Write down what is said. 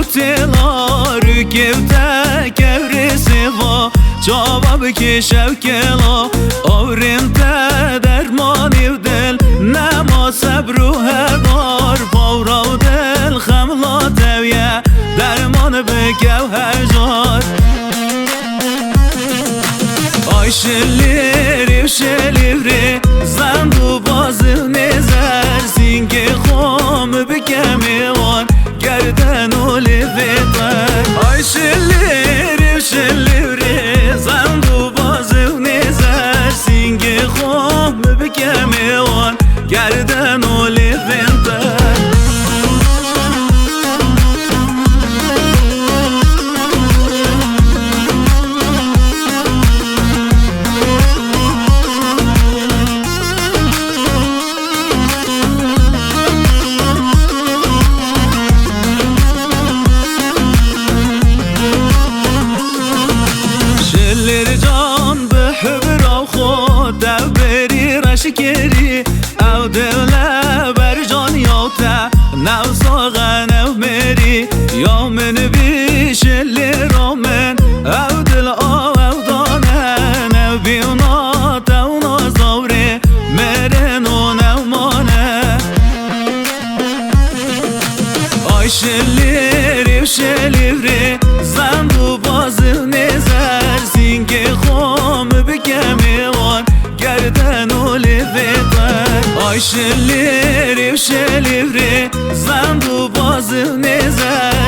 تلا رکوته کورسی و جواب که شوکلا آوریم تا درمانی و دل نما صبر و هبار پاورا و دل خملا تویه درمان بگو هجار آی شلیری و شلیری زند و بازو نزر سینگ خوم بکمی وان گردن و لیفتر آی شلیری و شلیری زند و بازو نزر سینگ خوم بکمی وان گردن و لیفتر شکری او دل بر جان یاوته نو ساغه نو مری یا من بیش لیرامن او دل او دانه نو بیونات او نازوری مرن و نو مانه آی شلیری و شلیری زند و بازو نزر سینگ خوم بکمی وان گردن و لیفتر آی شلیری و شلیری زند و بازو نزر